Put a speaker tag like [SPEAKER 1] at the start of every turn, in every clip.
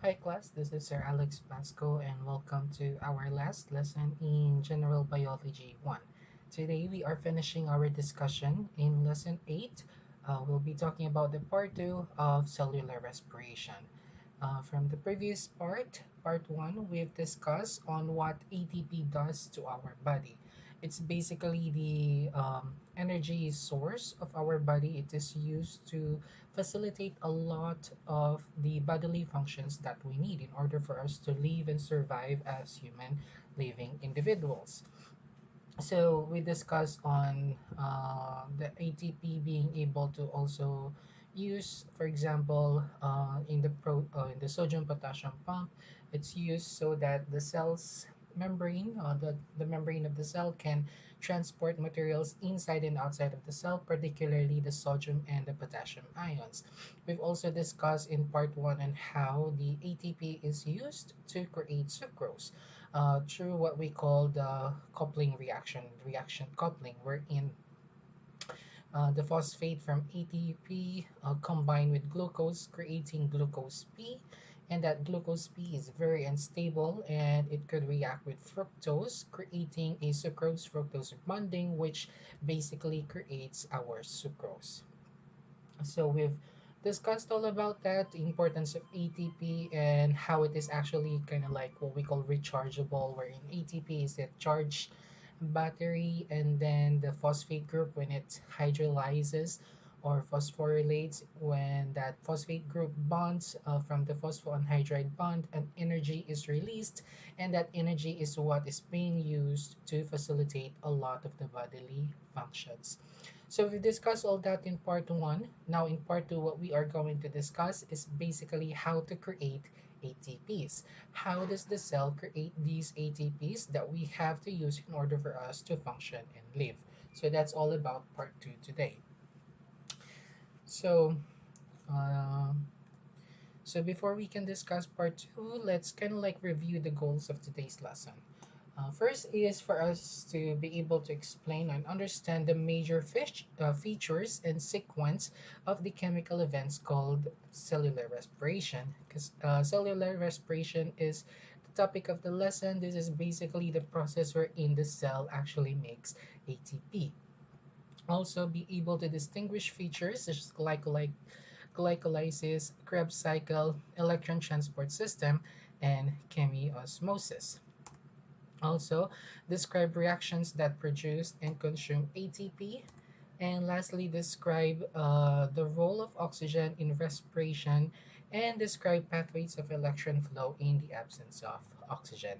[SPEAKER 1] Hi class, this is Sir Alex Pasco and welcome to our last lesson in General Biology 1. Today we are finishing our discussion in lesson 8. We'll be talking about the part 2 of cellular respiration. From the previous part 1, we've discussed on what ATP does to our body. It's basically the energy source of our body. It is used to facilitate a lot of the bodily functions that we need in order for us to live and survive as human living individuals. So we discussed on the ATP being able to also use, for example, in the sodium potassium pump, it's used so that the cell's membrane, the membrane of the cell can transport materials inside and outside of the cell, particularly the sodium and the potassium ions. We've also discussed in part one on how the ATP is used to create sucrose through what we call the coupling reaction coupling, wherein the phosphate from ATP combined with glucose, creating glucose P, and that glucose P is very unstable and it could react with fructose, creating a sucrose fructose bonding, which basically creates our sucrose. So we've discussed all about that, the importance of ATP and how it is actually kind of like what we call rechargeable, wherein ATP is a charged battery, and then the phosphate group when it hydrolyzes or phosphorylates, when that phosphate group bonds from the phosphoanhydride bond, an energy is released, and that energy is what is being used to facilitate a lot of the bodily functions. So we discussed all that in part one. Now in part two, what we are going to discuss is basically how to create ATPs. How does the cell create these ATPs that we have to use in order for us to function and live? So that's all about part two today. So, uh, so before we can discuss part two, let's kind of like review the goals of today's lesson. First is for us to be able to explain and understand the major features and sequence of the chemical events called cellular respiration. Because cellular respiration is the topic of the lesson. This is basically the process wherein the cell actually makes ATP. Also, be able to distinguish features such as glycolysis, Krebs cycle, electron transport system, and chemiosmosis. Also, describe reactions that produce and consume ATP. And lastly, describe the role of oxygen in respiration and describe pathways of electron flow in the absence of oxygen.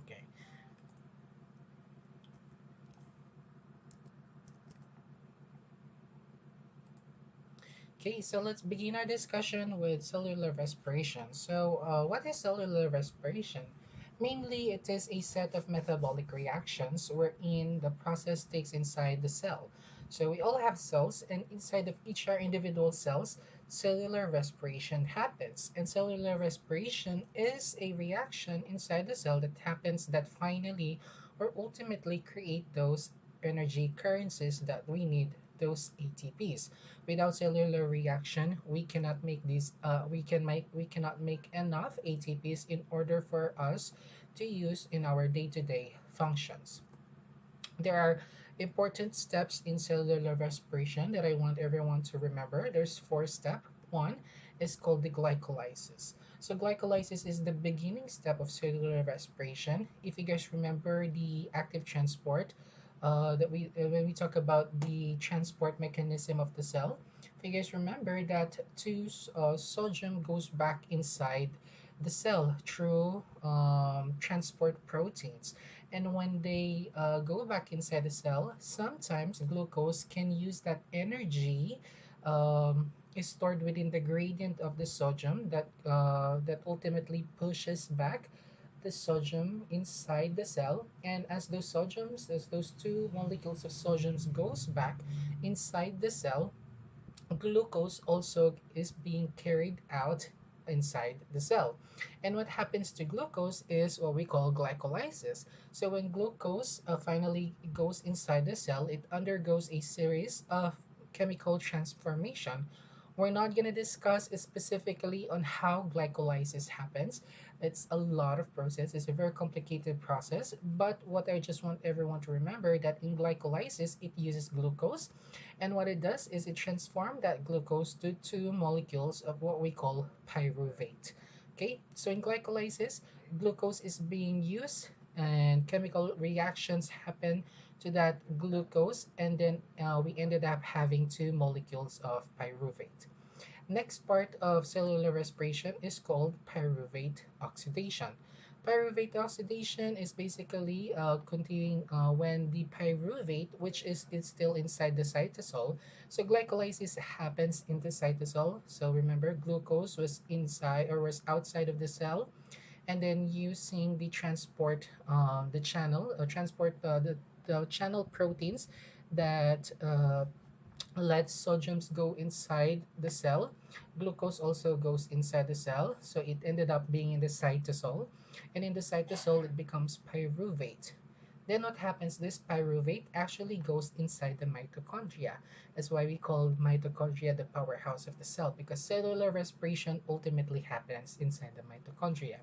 [SPEAKER 1] Okay. Okay, so let's begin our discussion with cellular respiration. So, what is cellular respiration? Mainly, it is a set of metabolic reactions wherein the process takes inside the cell. So, we all have cells, and inside of each our individual cells, cellular respiration happens. And cellular respiration is a reaction inside the cell that happens that finally or ultimately create those energy currencies that we need, those ATPs. Without cellular reaction, we cannot make enough ATPs in order for us to use in our day-to-day functions. There are important steps in cellular respiration that I want everyone to remember. There's four steps. One is called the glycolysis. So glycolysis is the beginning step of cellular respiration. If you guys remember the active transport, that we when we talk about the transport mechanism of the cell, if you guys remember that sodium goes back inside the cell through transport proteins, and when they go back inside the cell, sometimes glucose can use that energy is stored within the gradient of the sodium that ultimately pushes back the sodium inside the cell. And as those two molecules of sodiums goes back inside the cell, glucose also is being carried out inside the cell. And what happens to glucose is what we call glycolysis. So when glucose finally goes inside the cell, it undergoes a series of chemical transformation We're not going to discuss specifically on how glycolysis happens. It's a lot of process. It's a very complicated process. But what I just want everyone to remember that in glycolysis, it uses glucose. And what it does is it transforms that glucose to two molecules of what we call pyruvate. Okay, so in glycolysis, glucose is being used and chemical reactions happen to that glucose, and then we ended up having two molecules of pyruvate. Next part of cellular respiration is called pyruvate oxidation. Pyruvate oxidation is basically continuing when the pyruvate, which is still inside the cytosol. So glycolysis happens in the cytosol. So remember, glucose was inside or was outside of the cell, and then using the transport, the channel, transport the channel proteins that let sodiums go inside the cell. Glucose also goes inside the cell, so it ended up being in the cytosol. And in the cytosol, it becomes pyruvate. Then what happens, this pyruvate actually goes inside the mitochondria. That's why we call mitochondria the powerhouse of the cell, because cellular respiration ultimately happens inside the mitochondria.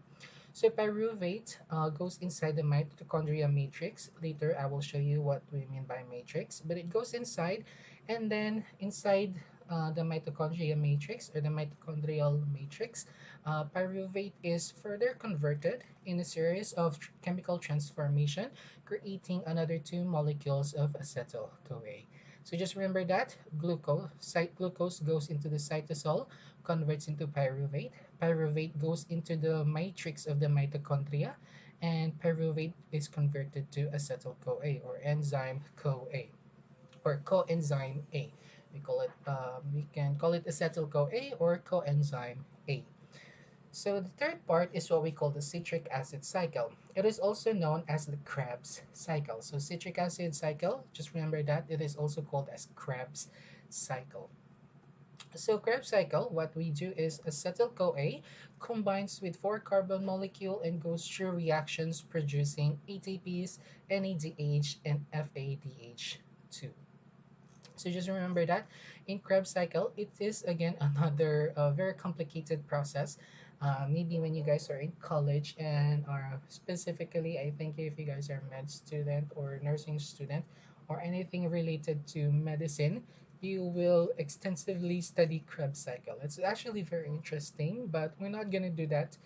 [SPEAKER 1] So pyruvate goes inside the mitochondria matrix. Later, I will show you what we mean by matrix. But it goes inside, and then inside the mitochondria matrix or the mitochondrial matrix, pyruvate is further converted in a series of chemical transformation, creating another two molecules of acetyl-CoA. So just remember that glucose goes into the cytosol, converts into pyruvate. Pyruvate goes into the matrix of the mitochondria, and pyruvate is converted to acetyl-CoA or enzyme CoA or coenzyme A. We can call it acetyl-CoA or coenzyme A. So the third part is what we call the citric acid cycle. It is also known as the Krebs cycle. So citric acid cycle, just remember that it is also called as Krebs cycle. So Krebs cycle, what we do is acetyl-CoA combines with four carbon molecule and goes through reactions producing ATPs, NADH, and FADH2. So just remember that in Krebs cycle, it is again another very complicated process. Maybe when you guys are in college and are specifically, I think if you guys are med student or nursing student or anything related to medicine, you will extensively study Krebs cycle. It's actually very interesting, but we're not gonna do that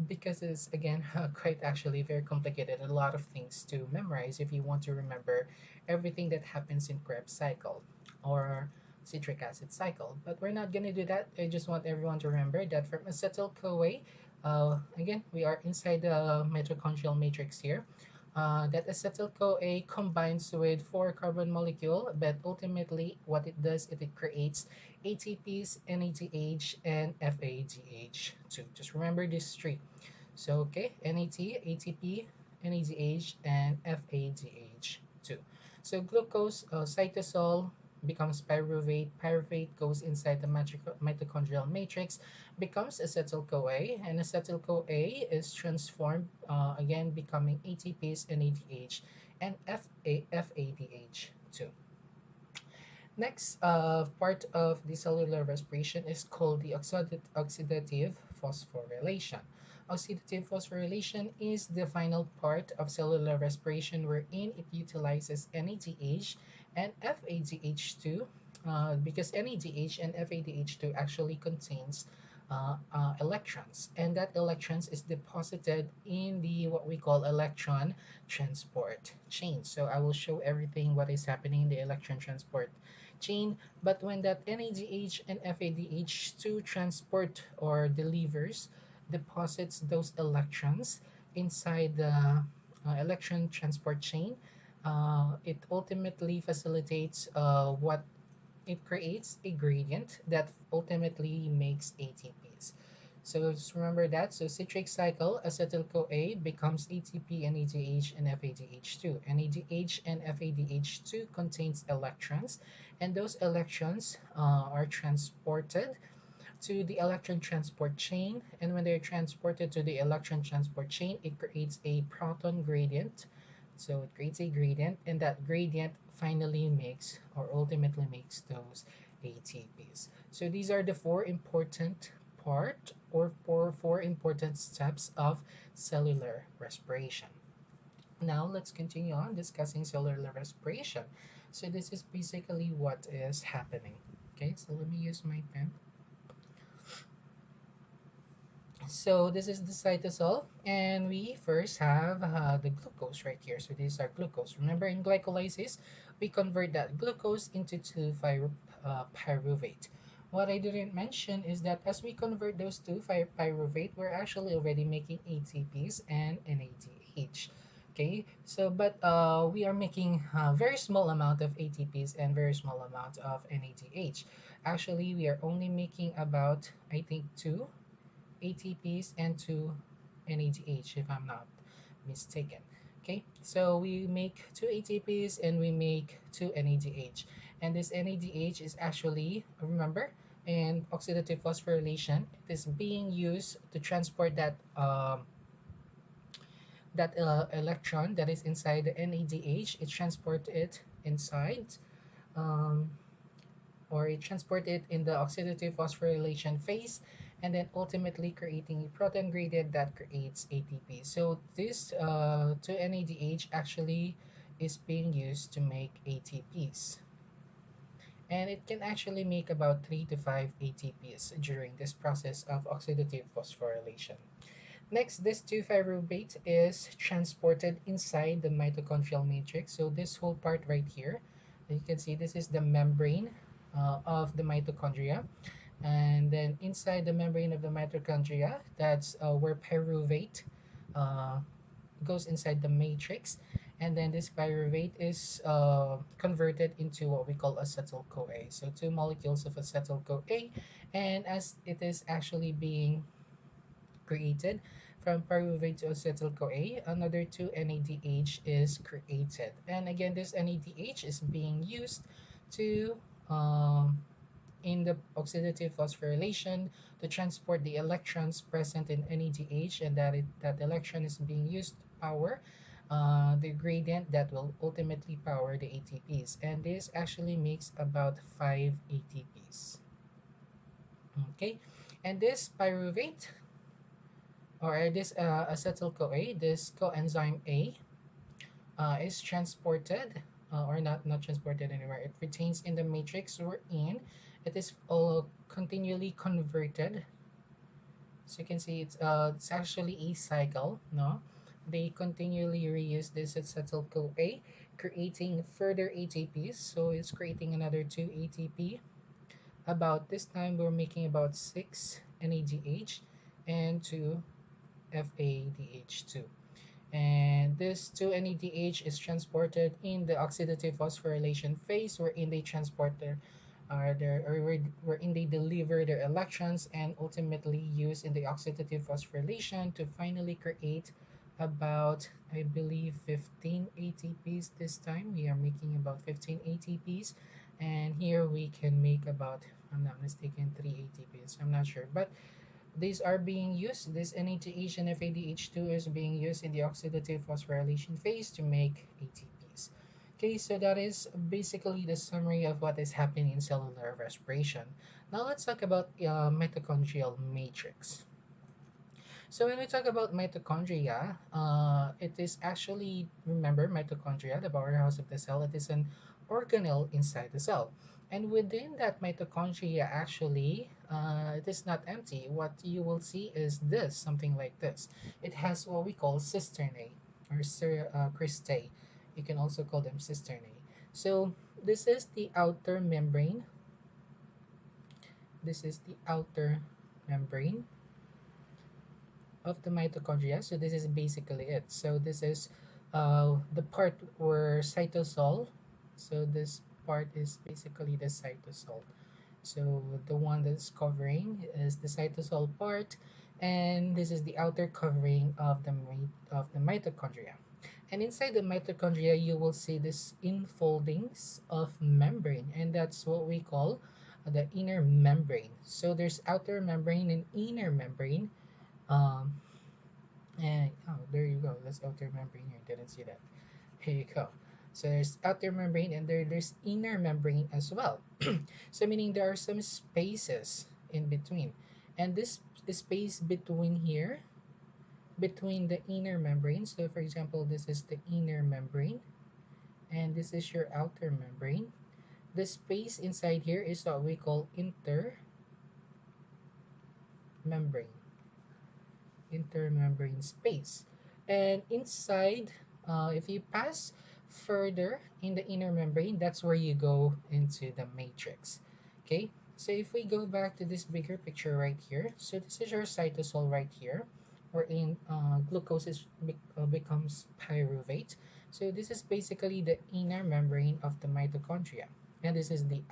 [SPEAKER 1] because it's again quite actually very complicated. A lot of things to memorize if you want to remember everything that happens in Krebs cycle or citric acid cycle. But we're not going to do that. I just want everyone to remember that from acetyl-CoA, again, we are inside the mitochondrial matrix here. That acetyl-CoA combines with four carbon molecule, but ultimately what it does is it creates ATPs, NADH, and FADH2. Just remember these three. So, okay, NAT, ATP, NADH, and FADH2. So glucose, cytosol becomes pyruvate. Pyruvate goes inside the mitochondrial matrix, becomes acetyl-CoA, and acetyl-CoA is transformed again, becoming ATPs, NADH, and FADH2. Next part of the cellular respiration is called the oxidative phosphorylation. Oxidative phosphorylation is the final part of cellular respiration wherein it utilizes NADH and FADH2 because NADH and FADH2 actually contains electrons, and that electrons is deposited in the what we call electron transport chain. So I will show everything what is happening in the electron transport chain. But when that NADH and FADH2 transport or delivers, deposits those electrons inside the electron transport chain, it ultimately facilitates what it creates a gradient that ultimately makes ATPs. So just remember that. So citric cycle, acetyl-CoA becomes ATP, NADH, and FADH2. NADH and FADH2 contains electrons, and those electrons are transported to the electron transport chain. And when they're transported to the electron transport chain, it creates a proton gradient. So it creates a gradient, and that gradient finally makes or ultimately makes those ATPs. So these are the four important part or four important steps of cellular respiration. Now let's continue on discussing cellular respiration. So this is basically what is happening. Okay, so let me use my pen. So this is the cytosol, and we first have the glucose right here. So these are glucose. Remember, in glycolysis, we convert that glucose into 2-pyruvate. What I didn't mention is that as we convert those 2-pyruvate, we're actually already making ATPs and NADH. Okay, so but we are making a very small amount of ATPs and very small amount of NADH. Actually, we are only making about, I think, two ATPs and 2 NADH, if I'm not mistaken. Okay, so we make 2 ATPs and we make 2 NADH. And this NADH is actually, remember, in oxidative phosphorylation, it is being used to transport that electron that is inside the NADH. It transports it inside. Um, or it transport it in the oxidative phosphorylation phase and then ultimately creating a proton gradient that creates ATP. So this 2-NADH actually is being used to make ATPs. And it can actually make about 3 to 5 ATPs during this process of oxidative phosphorylation. Next, this 2-pyruvate is transported inside the mitochondrial matrix. So this whole part right here, you can see this is the membrane of the mitochondria. And then inside the membrane of the mitochondria, that's where pyruvate uh, goes inside the matrix. And then this pyruvate is converted into what we call acetyl-CoA. So two molecules of acetyl-CoA. And as it is actually being created from pyruvate to acetyl-CoA, another 2-NADH is created. And again, this NADH is being used to um, in the oxidative phosphorylation to transport the electrons present in NADH, and that electron is being used to power the gradient that will ultimately power the ATPs. And this actually makes about 5 ATPs. Okay, and this pyruvate or this acetyl-CoA, this coenzyme A, is transported or not transported anywhere. It retains in the matrix we're in. It is continually converted. So you can see it's actually a cycle. No, they continually reuse this acetyl CoA, creating further ATPs. So it's creating another 2 ATP. About this time, we're making about 6 NADH and 2 FADH2. And this 2-NADH is transported in the oxidative phosphorylation phase, wherein they transport wherein they deliver their electrons and ultimately use in the oxidative phosphorylation to finally create about, I believe, 15 ATPs this time. We are making about 15 ATPs, and here we can make about, if I'm not mistaken, 3 ATPs. I'm not sure, but these are being used. This NADH and FADH2 is being used in the oxidative phosphorylation phase to make ATPs. Okay, so that is basically the summary of what is happening in cellular respiration. Now let's talk about mitochondrial matrix. So when we talk about mitochondria, it is actually, remember, mitochondria, the powerhouse of the cell, it is an organelle inside the cell. And within that mitochondria, actually, it is not empty. What you will see is this, something like this. It has what we call cisternae or cristae. You can also call them cisternae. So this is the outer membrane. This is the outer membrane of the mitochondria. So this is basically it. So this is the part where cytosol. So this part is basically the cytosol. So the one that's covering is the cytosol part, and this is the outer covering of the mitochondria. And inside the mitochondria, you will see this infoldings of membrane, and that's what we call the inner membrane. So there's outer membrane and inner membrane. Um, and oh, there you go. That's outer membrane here. Didn't see that. Here you go. So there's outer membrane and there's inner membrane as well. So meaning there are some spaces in between. And this space between here, between the inner membrane. So for example, this is the inner membrane and this is your outer membrane. The space inside here is what we call intermembrane space. And inside, if you pass further in the inner membrane, that's where you go into the matrix. Okay, so if we go back to this bigger picture right here, so this is your cytosol right here, wherein glucose becomes pyruvate. So this is basically the inner membrane of the mitochondria, and this is the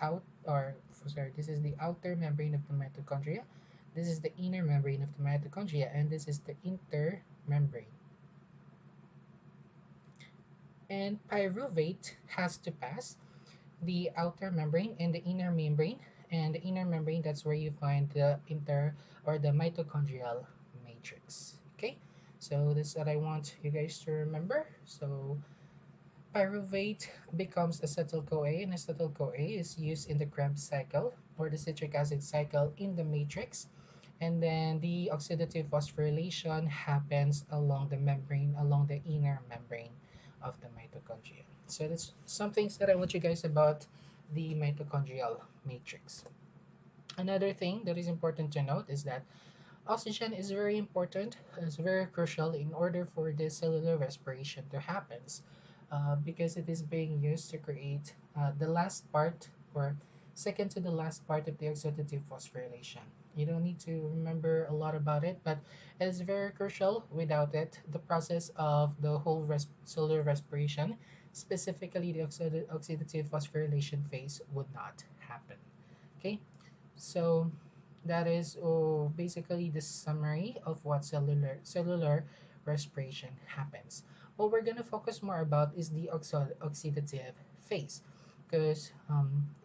[SPEAKER 1] this is the outer membrane of the mitochondria. This is the inner membrane of the mitochondria, and this is the intermembrane. And pyruvate has to pass the outer membrane and the inner membrane. And the inner membrane, that's where you find the the mitochondrial matrix. Okay, so this is what I want you guys to remember. So pyruvate becomes acetyl-CoA, and acetyl-CoA is used in the Krebs cycle or the citric acid cycle in the matrix. And then the oxidative phosphorylation happens along the membrane, along the inner membrane of the mitochondria. So that's some things that I want you guys about the mitochondrial matrix. Another thing that is important to note is that oxygen is very important, is very crucial in order for this cellular respiration to happen, because it is being used to create the last part or second to the last part of the oxidative phosphorylation. You don't need to remember a lot about it, but it is very crucial. Without it, the process of the whole cellular respiration, specifically the oxidative phosphorylation phase, would not happen. Okay, so that is basically the summary of what cellular respiration happens. What we're going to focus more about is the oxidative phase, because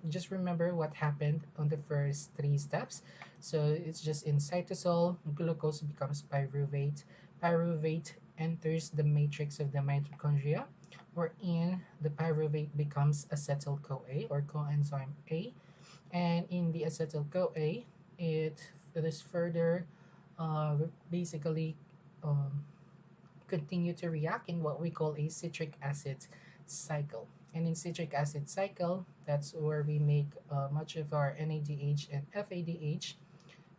[SPEAKER 1] just remember what happened on the first three steps. So it's just in cytosol, glucose becomes pyruvate. Pyruvate enters the matrix of the mitochondria, wherein the pyruvate becomes acetyl-CoA or coenzyme A, and in the acetyl-CoA, it is further uh, basically um, continue to react in what we call a citric acid cycle. And in citric acid cycle, that's where we make much of our NADH and FADH,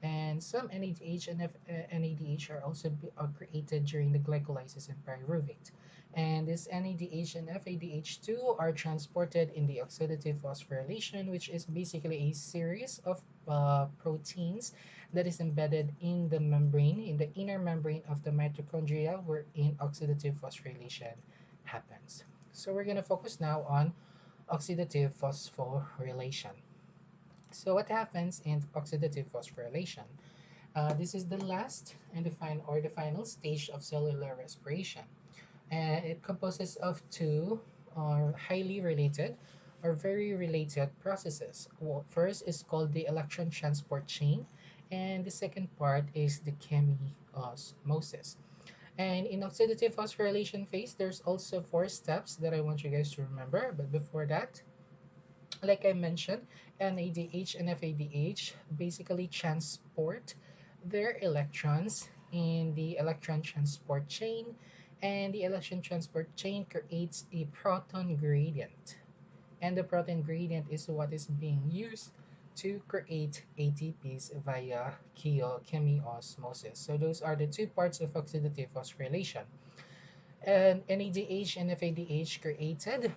[SPEAKER 1] and some NADH and NADH are also are created during the glycolysis and pyruvate. And this NADH and FADH2 are transported in the oxidative phosphorylation, which is basically a series of proteins that is embedded in the membrane, in the inner membrane of the mitochondria, wherein oxidative phosphorylation happens. So we're going to focus now on oxidative phosphorylation. So what happens in oxidative phosphorylation? This is the last and the final stage of cellular respiration. And it composes of two highly related or very related processes. Well, first is called the electron transport chain, and the second part is the chemiosmosis. And in oxidative phosphorylation phase, there's also four steps that I want you guys to remember. But before that, like I mentioned, NADH and FADH basically transport their electrons in the electron transport chain, and the electron transport chain creates a proton gradient. And the proton gradient is what is being used to create ATPs via chemiosmosis. So those are the two parts of oxidative phosphorylation. And NADH and FADH created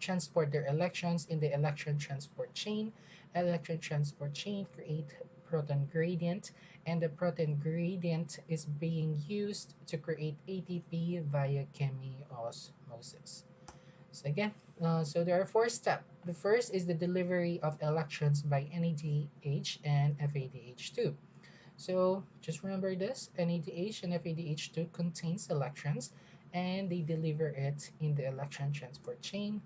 [SPEAKER 1] transport their electrons in the electron transport chain. Electron transport chain create proton gradient, and the proton gradient is being used to create ATP via chemiosmosis. So again, so there are four steps. The first is the delivery of electrons by NADH and FADH2. So just remember this, NADH and FADH2 contains electrons, and they deliver it in the electron transport chain.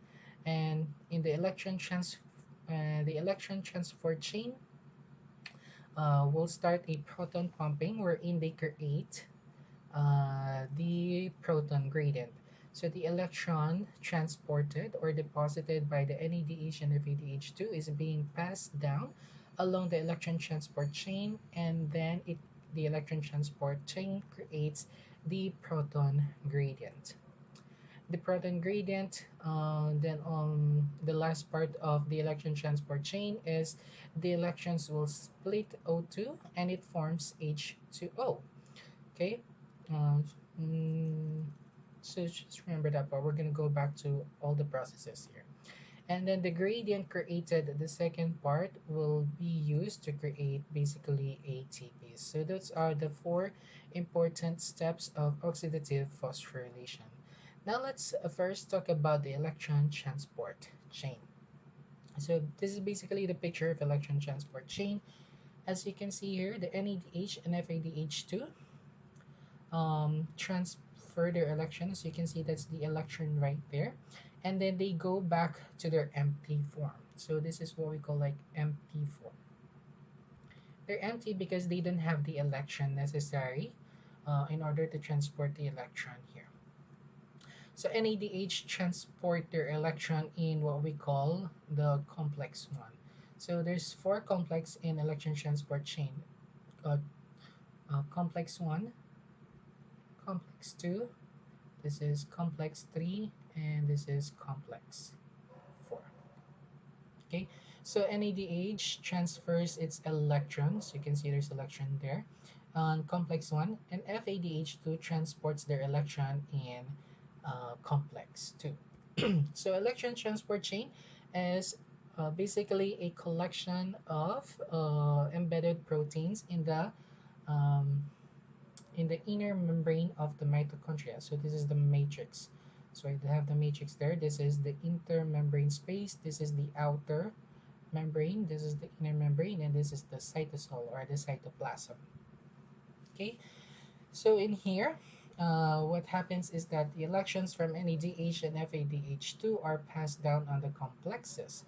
[SPEAKER 1] And in the electron transport chain will start a proton pumping wherein they create the proton gradient. So the electron transported or deposited by the NADH and FADH2 is being passed down along the electron transport chain, and then the electron transport chain creates the proton gradient. The proton gradient, then on the last part of the electron transport chain is the electrons will split O2 and it forms H2O. Okay, uh, mm, so just remember that part. We're going to go back to all the processes here. And then the gradient created, the second part, will be used to create basically ATPs. So those are the four important steps of oxidative phosphorylation. Now let's first talk about the electron transport chain. So this is basically the picture of electron transport chain. As you can see here, the NADH and FADH2 transfer their electrons. You can see that's the electron right there, and then they go back to their empty form. So this is what we call like empty form. They're empty because they don't have the electron necessary in order to transport the electron here. So NADH transport their electron in what we call the complex one. So there's four complex in electron transport chain. Uh, Complex 1, complex 2, this is complex 3, and this is complex 4. Okay, so NADH transfers its electrons. You can see there's electron there on complex 1, and FADH2 transports their electron in complex 2. So electron transport chain is basically a collection of embedded proteins um, in the inner membrane of the mitochondria. So this is the matrix. So I have the matrix there. This is the intermembrane space. This is the outer membrane. This is the inner membrane, and this is the cytosol or the cytoplasm. Okay. So in here, what happens is that the electrons from NADH and FADH2 are passed down on the complexes.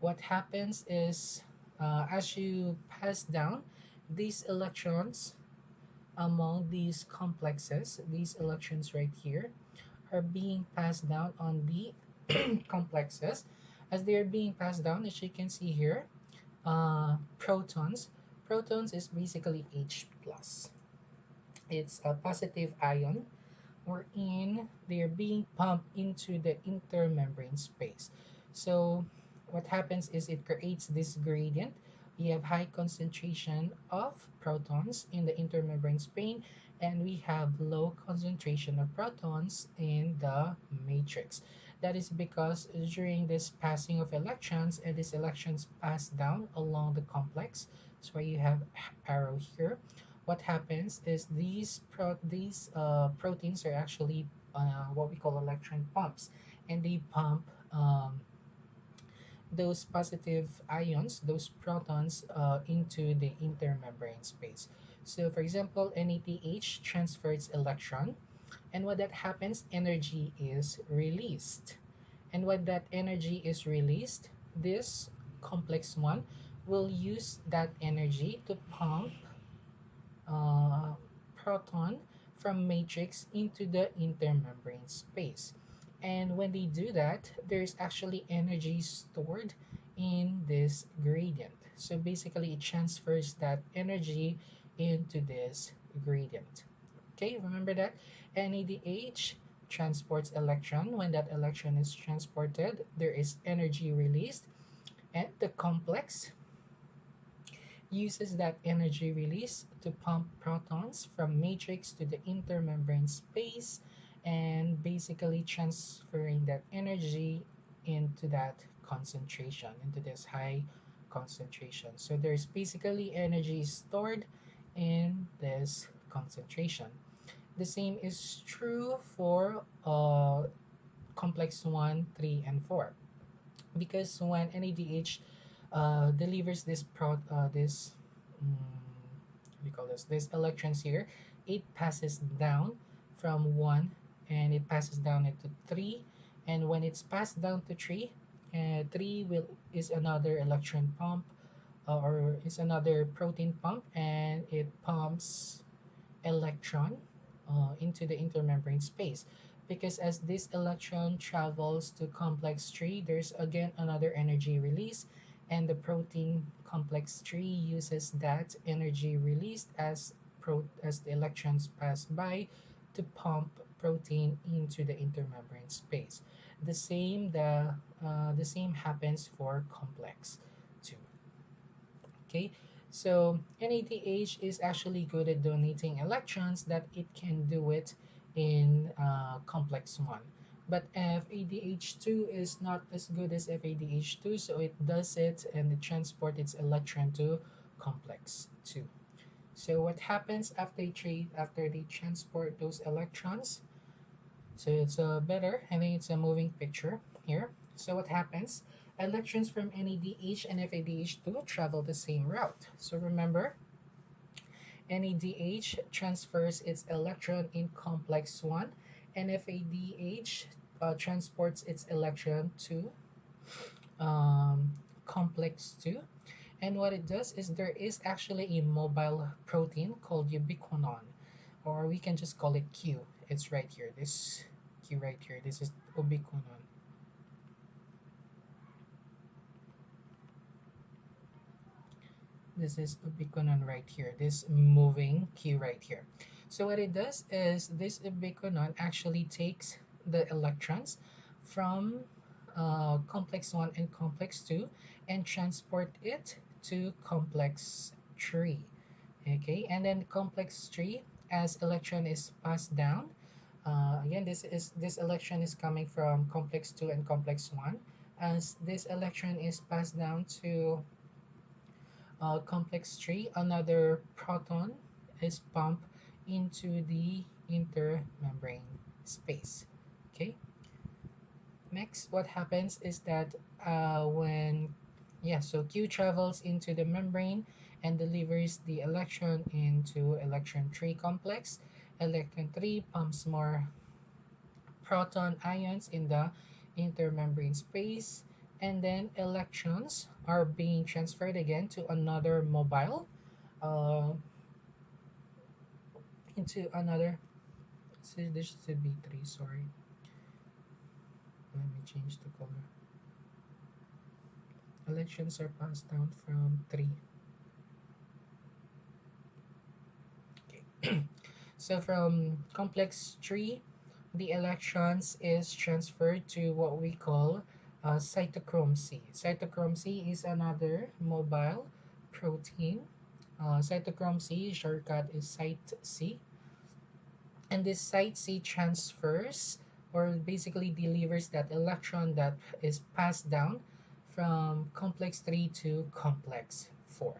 [SPEAKER 1] What happens is, as you pass down these electrons among these complexes, these electrons right here are being passed down on the complexes. As they are being passed down, as you can see here, protons. Protons is basically H plus. It's a positive ion wherein they are being pumped into the intermembrane space. So what happens is it creates this gradient. We have high concentration of protons in the intermembrane space, and we have low concentration of protons in the matrix. That is because during this passing of electrons, and these electrons pass down along the complex, that's why you have arrow here. What happens is these proteins are actually what we call electron pumps, and they pump those positive ions, those protons, into the intermembrane space. So, for example, NADH transfers electron, and when that happens, energy is released. And when that energy is released, this complex one will use that energy to pump uh, proton from matrix into the intermembrane space. And when they do that, there's actually energy stored in this gradient. So basically, it transfers that energy into this gradient. Okay, remember that NADH transports electron. When that electron is transported, there is energy released, and the complex uses that energy release to pump protons from matrix to the intermembrane space, and basically transferring that energy into that concentration, into this high concentration. So there's basically energy stored in this concentration. The same is true for complex 1, 3, and 4, because when NADH delivers this we call this electrons here, it passes down from 1, and it passes down into 3, and when it's passed down to 3, 3 will is another electron pump, or is another protein pump, and it pumps electron into the intermembrane space. because as this electron travels to complex 3, there's again another energy release, and the protein complex 3 uses that energy released as the electrons pass by to pump protein into the intermembrane space. The same happens for complex 2. Okay, so NADH is actually good at donating electrons that it can do it in complex 1. But FADH2 is not as good as FADH2, so it does it and it transports its electron to complex 2. So what happens after they transport those electrons? So it's better. I think it's a moving picture here. So what happens? Electrons from NADH and FADH2 travel the same route. So remember, NADH transfers its electron in complex 1, and FADH transports its electron to um, complex 2. And what it does is there is actually a mobile protein called ubiquinone, or we can just call it Q. It's right here. This Q right here. This is ubiquinone. This is ubiquinone right here. This moving Q right here. So what it does is this ubiquinone actually takes the electrons from complex 1 and complex 2 and transport it to complex 3. Okay, and then complex 3, as electron is passed down, again this electron is coming from complex 2 and complex 1. As this electron is passed down to complex 3, another proton is pumped into the intermembrane space. Okay, next what happens is that when yeah, so Q travels into the membrane and delivers the electron into electron 3 complex. Electron 3 pumps more proton ions in the intermembrane space, and then electrons are being transferred again to another mobile uh, into another, so this should be 3, sorry, let me change the color. Electrons are passed down from 3. Okay. So from complex 3, the electrons is transferred to what we call cytochrome C. Cytochrome C is another mobile protein. Cytochrome C shortcut is Cyt C, and this Cyt C transfers or basically delivers that electron that is passed down from complex 3 to complex 4.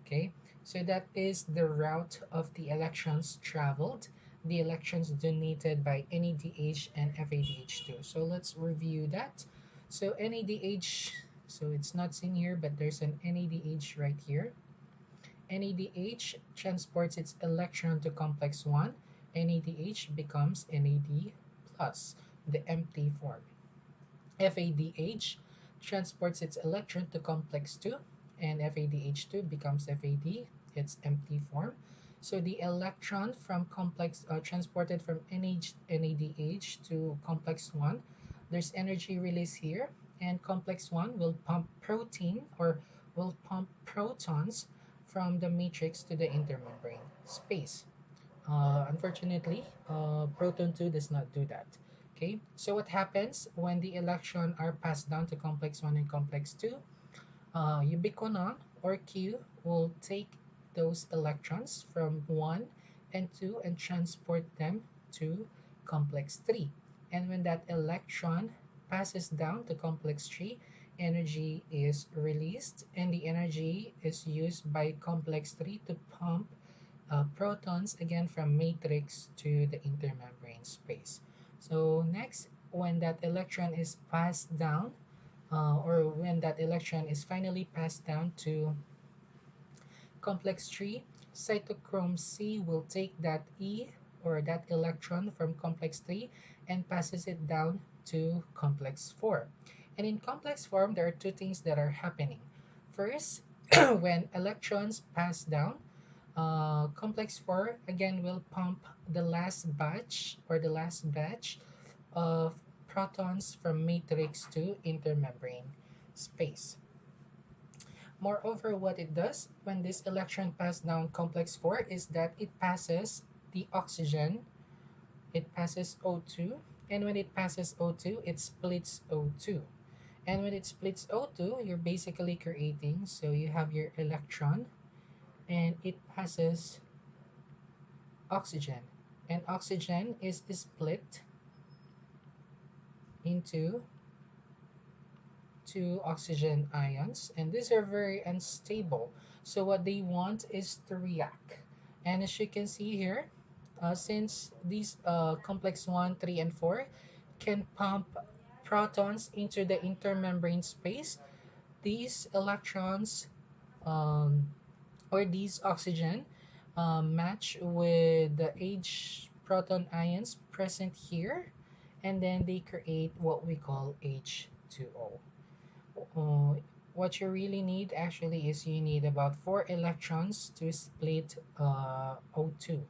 [SPEAKER 1] Okay, so that is the route of the electrons traveled, the electrons donated by NADH and FADH2. So let's review that. So NADH, so it's not seen here, but there's an NADH right here. NADH transports its electron to complex 1. NADH becomes NAD plus, the empty form. FADH transports its electron to complex 2, and FADH2 becomes FAD, its empty form. So the electron from complex transported from NADH to complex 1, there's energy release here, and complex 1 will pump protein or will pump protons from the matrix to the intermembrane space. Unfortunately, proton 2 does not do that. Okay, so what happens when the electron are passed down to complex 1 and complex 2? Ubiquinone or Q will take those electrons from 1 and 2 and transport them to complex 3. And when that electron passes down to complex 3, energy is released, and the energy is used by complex 3 to pump protons again from matrix to the intermembrane space. So next, when that electron is passed down, or when that electron is finally passed down to complex 3, cytochrome C will take that E or that electron from complex 3 and passes it down to complex 4. And in complex form, there are two things that are happening. First, when electrons pass down, complex 4 again will pump the last batch or the last batch of protons from matrix to intermembrane space. Moreover, what it does when this electron passes down complex 4 is that it passes the oxygen, it passes O2, and when it passes O2, it splits O2. And when it splits O2, you're basically creating, so you have your electron, and it passes oxygen. And oxygen is split into two oxygen ions, and these are very unstable. So what they want is to react. And as you can see here, since these complex 1, 3, and 4 can pump protons into the intermembrane space, these electrons um, or these oxygen match with the H proton ions present here, and then they create what we call H2O. uh, what you really need actually is you need about 4 electrons to split O2,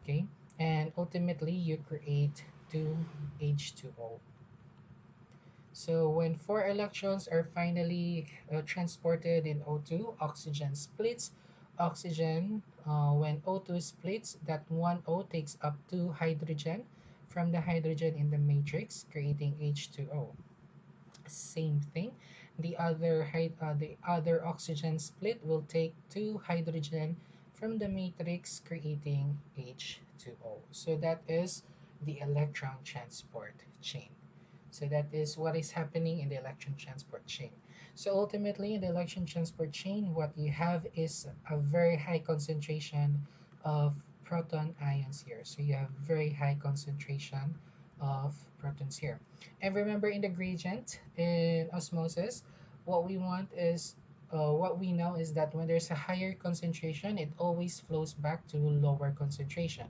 [SPEAKER 1] okay, and ultimately you create 2H2O. So when 4 electrons are finally transported in O2, oxygen splits. Oxygen, when O2 splits, that one O takes up 2 hydrogen from the hydrogen in the matrix, creating H2O. Same thing, the other oxygen split will take 2 hydrogen from the matrix, creating H2O. So that is the electron transport chain. So that is what is happening in the electron transport chain. So ultimately, in the electron transport chain, what you have is a very high concentration of proton ions here. So you have very high concentration of protons here. And remember, in the gradient in osmosis, what we want is what we know is that when there's a higher concentration, it always flows back to lower concentration.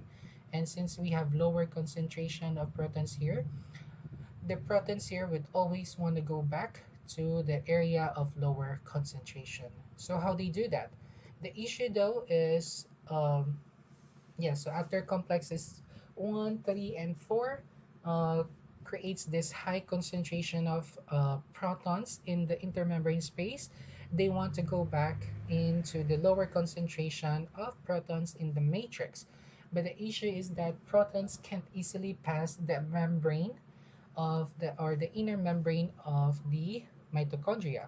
[SPEAKER 1] And since we have lower concentration of protons here, the protons here would always want to go back to the area of lower concentration. So how they do that? The issue though is, yeah, so after complexes 1, 3, and 4 uh, creates this high concentration of protons in the intermembrane space, they want to go back into the lower concentration of protons in the matrix. But the issue is that protons can't easily pass the membrane of the or the inner membrane of the mitochondria.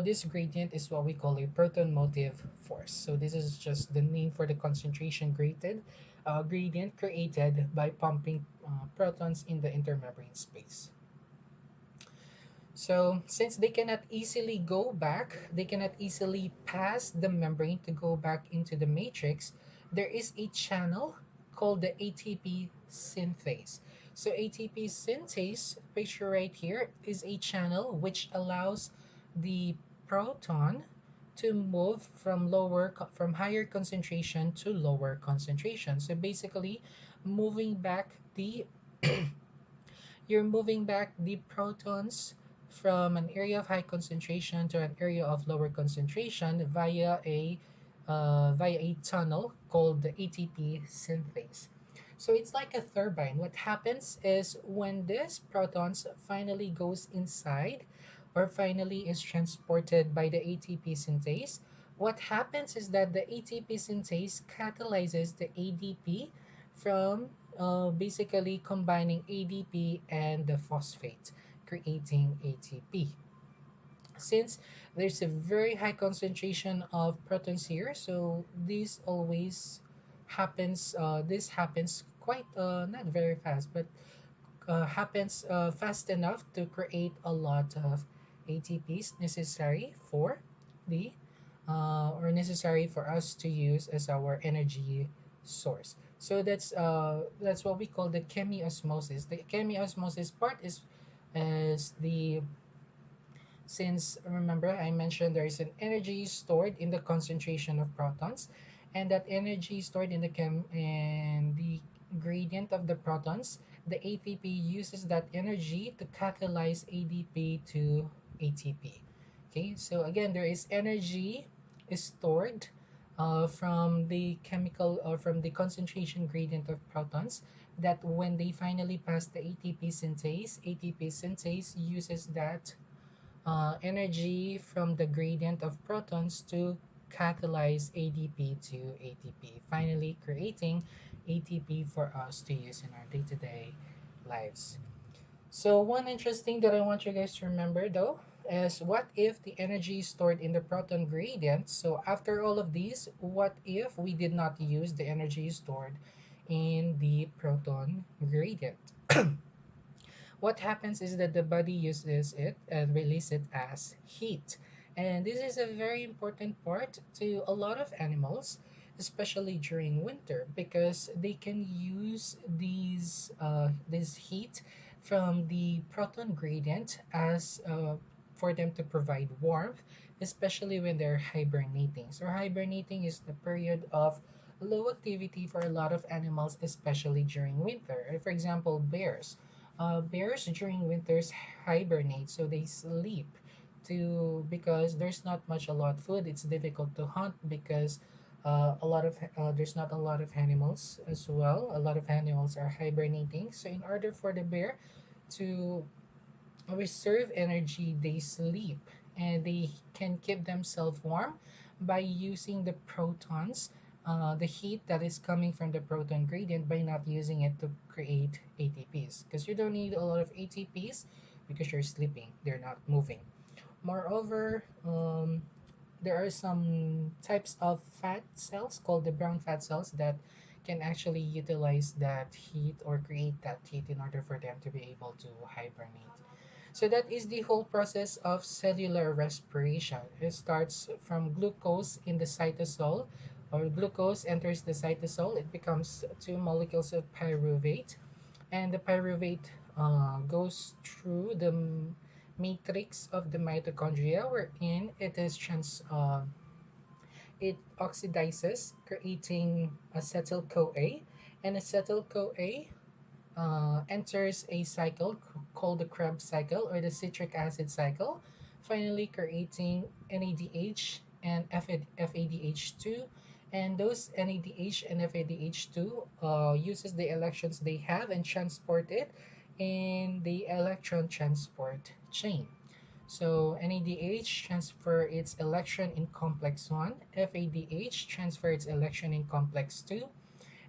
[SPEAKER 1] This gradient is what we call a proton motive force. So this is just the name for the concentration gradient created by pumping protons in the intermembrane space. So since they cannot easily go back, they cannot easily pass the membrane to go back into the matrix, there is a channel called the ATP synthase. So ATP synthase, picture right here, is a channel which allows the proton to move from higher concentration to lower concentration. So basically, moving back the you're moving back the protons from an area of high concentration to an area of lower concentration via a tunnel called the ATP synthase. So it's like a turbine. What happens is when this protons finally goes inside or finally is transported by the ATP synthase, what happens is that the ATP synthase catalyzes the ADP from basically combining ADP and the phosphate, creating ATP. Since there's a very high concentration of protons here, so this happens quite not very fast, but happens fast enough to create a lot of ATPs necessary for the or necessary for us to use as our energy source. So that's what we call the chemiosmosis. The chemiosmosis part is the since remember I mentioned there is an energy stored in the concentration of protons, and that energy stored in the gradient of the protons, the ATP uses that energy to catalyze ADP to ATP. Okay, so again, there is energy is stored from the chemical or from the concentration gradient of protons, that when they finally pass the ATP synthase uses that energy from the gradient of protons to catalyze ADP to ATP, finally creating ATP for us to use in our day-to-day lives. So one interesting that I want you guys to remember though is, what if the energy is stored in the proton gradient? So after all of these, what if we did not use the energy stored in the proton gradient? What happens is that the body uses it and release it as heat. And this is a very important part to a lot of animals, especially during winter, because they can use this heat from the proton gradient as for them to provide warmth, especially when they're hibernating. So hibernating is the period of low activity for a lot of animals, especially during winter. For example, bears. Bears during winters hibernate, so they sleep to because there's not much a lot of food. It's difficult to hunt because a lot of there's not a lot of animals as well. A lot of animals are hibernating. So in order for the bear to reserve energy, they sleep, and they can keep themselves warm by using the protons, the heat that is coming from the proton gradient, by not using it to create ATPs, because you don't need a lot of ATPs because you're sleeping, they're not moving. Moreover, there are some types of fat cells called the brown fat cells that can actually utilize that heat or create that heat in order for them to be able to hibernate. So that is the whole process of cellular respiration. It starts from glucose in the cytosol, or glucose enters the cytosol. It becomes two molecules of pyruvate, and the pyruvate goes through the matrix of the mitochondria, wherein it oxidizes, creating acetyl CoA, and acetyl CoA enters a cycle called the Krebs cycle or the citric acid cycle, finally creating NADH and FADH2. And those NADH and FADH2 uses the electrons they have and transport it in the electron transport chain. So NADH transfer its electron in complex 1, FADH transfer its electron in complex 2,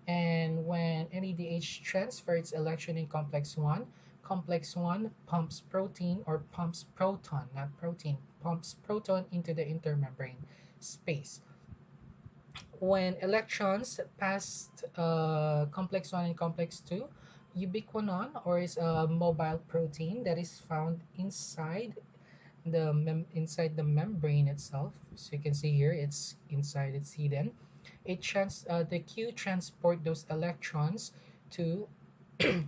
[SPEAKER 1] and when NADH transfers electron in complex 1 pumps protein or pumps proton, not protein, pumps proton into the intermembrane space. When electrons past complex 1 and complex 2, ubiquinone, or is a mobile protein that is found inside the membrane itself. So you can see here it's inside, it's hidden. The Q transport those electrons to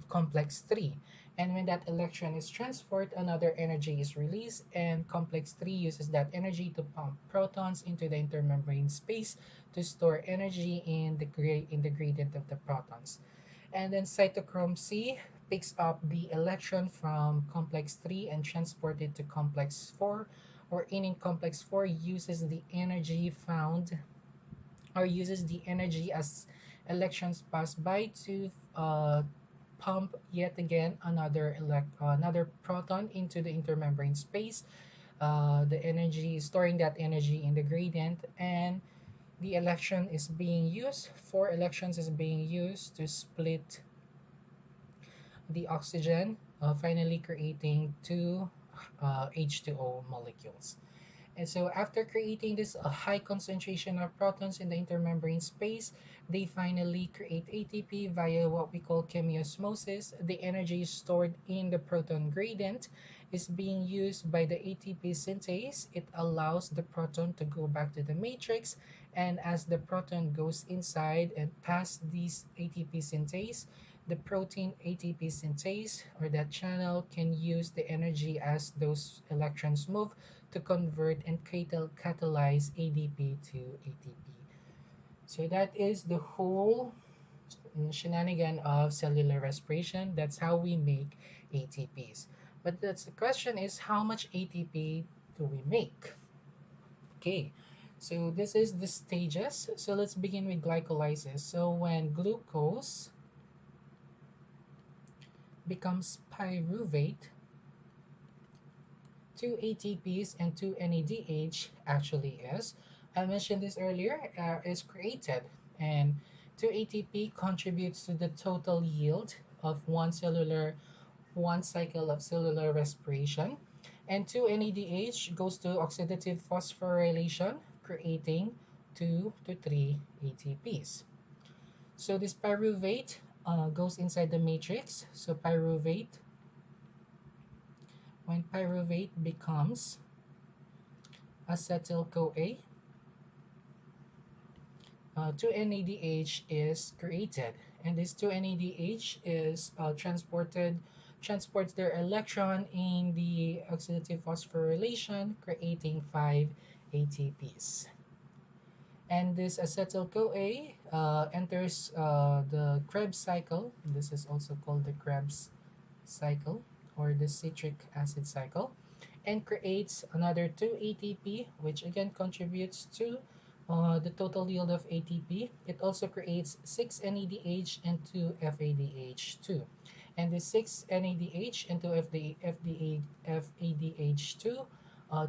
[SPEAKER 1] complex 3, and when that electron is transferred, another energy is released, and complex 3 uses that energy to pump protons into the intermembrane space to store energy in the gradient of the protons. And then cytochrome C picks up the electron from complex 3 and transport it to complex 4, or in complex 4 uses the energy found, or uses the energy as electrons pass by to pump yet again another proton into the intermembrane space. The energy, storing that energy in the gradient, and the electron is being used. 4 electrons is being used to split the oxygen, finally creating two H2O molecules. And so after creating this high concentration of protons in the intermembrane space, they finally create ATP via what we call chemiosmosis. The energy stored in the proton gradient is being used by the ATP synthase. It allows the proton to go back to the matrix, and as the proton goes inside and past these ATP synthase, the protein ATP synthase, or that channel, can use the energy as those electrons move to convert and catalyze ADP to ATP. So that is the whole shenanigan of cellular respiration. That's how we make ATPs. But the question is, how much ATP do we make? Okay, So this is the stages. So let's begin with glycolysis. So when glucose becomes pyruvate, two ATPs and two NADH actually is, I mentioned this earlier, is created. And 2 ATP contributes to the total yield of one cycle of cellular respiration. And 2 NADH goes to oxidative phosphorylation, creating 2 to 3 ATPs. So this pyruvate goes inside the matrix. So pyruvate, when pyruvate becomes acetyl CoA, 2 NADH is created, and this 2 NADH is transports their electron in the oxidative phosphorylation, creating 5 ATPs. And this acetyl CoA enters the Krebs cycle. This is also called the Krebs cycle or the citric acid cycle, and creates another 2 ATP, which again contributes to the total yield of ATP. It also creates 6 NADH and 2 FADH2. And the 6 NADH and 2 FADH2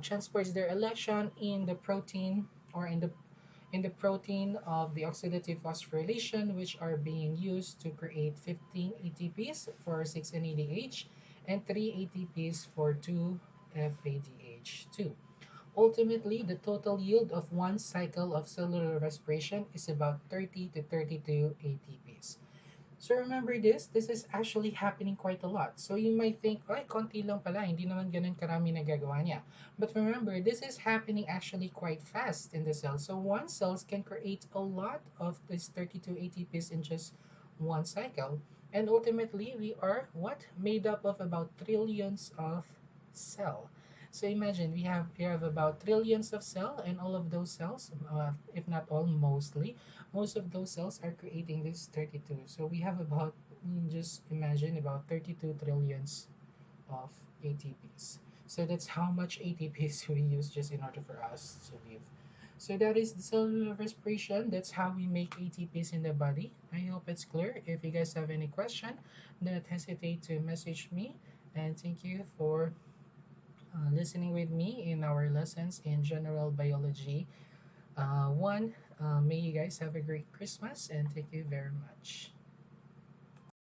[SPEAKER 1] transports their electron in the protein or in the protein of the oxidative phosphorylation, which are being used to create 15 ATPs for 6 NADH and 3 ATPs for 2 FADH2. Ultimately, the total yield of one cycle of cellular respiration is about 30 to 32 ATPs. So remember this, this is actually happening quite a lot. So you might think, ay, konti lang pala, hindi naman ganun karami nagagawa niya. But remember, this is happening actually quite fast in the cell. So one cells can create a lot of these 32 ATPs in just one cycle. And ultimately, we are what? Made up of about trillions of cell. So imagine we have about trillions of cell, and all of those cells, if not all, most of those cells are creating this 32. So we have about, just imagine, about 32 trillions of ATPs. So that's how much ATPs we use just in order for us to live. So that is the cellular respiration. That's how we make ATPs in the body. I hope it's clear. If you guys have any question, don't hesitate to message me. And thank you for listening with me in our lessons in General Biology 1. May you guys have a great Christmas, and thank you very much.